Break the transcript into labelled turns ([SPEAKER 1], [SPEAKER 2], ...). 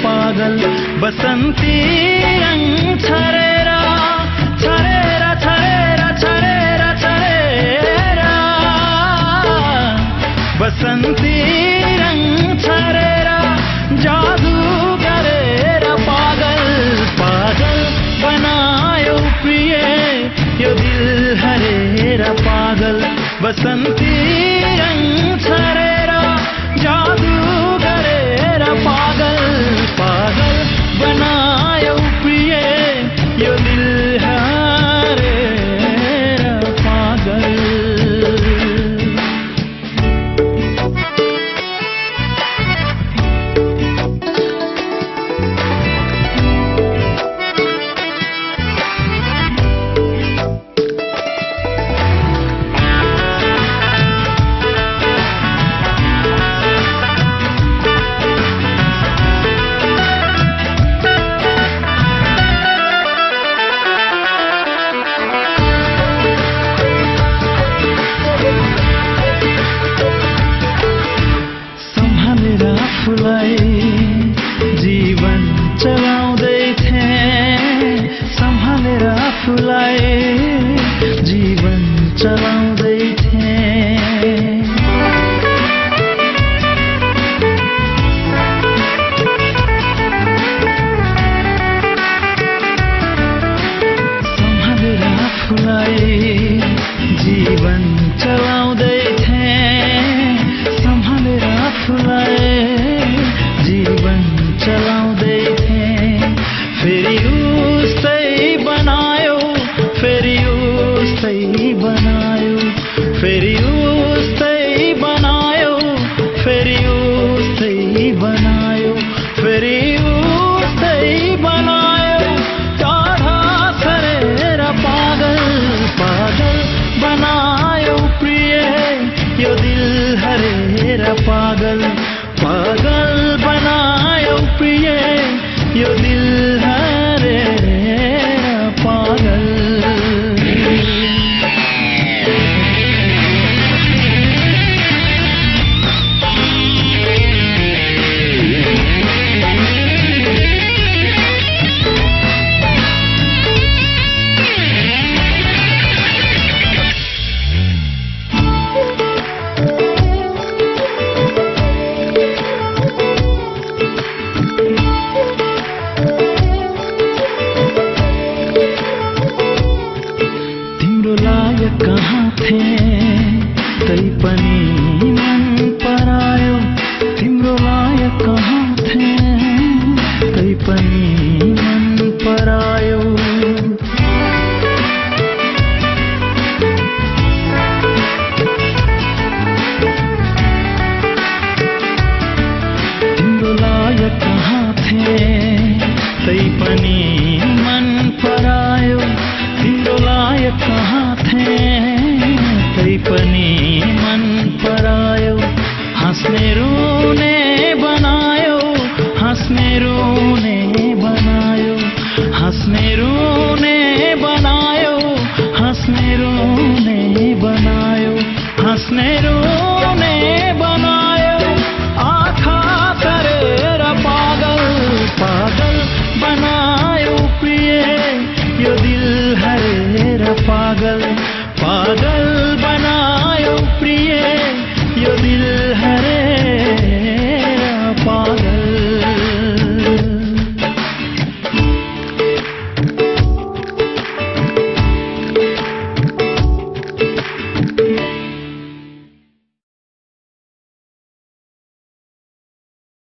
[SPEAKER 1] पागल बसन्ती रंग छरेरा छरेरा छरेरा छरेरा छरेरा बसन्ती रंग छरेरा जादू गरेर पागल पागल बनायो प्रिय यो दिल हरेर पागल बसन्ती रंग छरेरा जादू गरेर पागल पागल बनायो प्रिय यो दिल हरेर पागल जीवन चलाउँदै थिए सम्हालेर आफूलाई जीवन चलाउँदै थिए सम्हालेर आफूलाई जीवन चलाउँदै थिए सम्हालेर आफूलाई जीवन चलाउँदै थिए फेरि उस्तै बनायो फेरि उस्तै बनायो फेरि उस्तै बनायो फेरि उस्तै बनायो फेरि उस्तै बनायो टाढा सरेर पागल पागल बनायो प्रिय यो दिल हरेर पागल पागल बनायो प्रिय यो दिल हरेर पागल कहाँ थे तै पनि मन परायो तिम्रो लायक कहाँ थे तै पनि मन परायो तिम्रो लायक कहाँ थे तै पनि मन परायो तिम्रो लायक कहाँ तै पनि मन परायो हाँस्ने रुने बनायो हाँस्ने रुने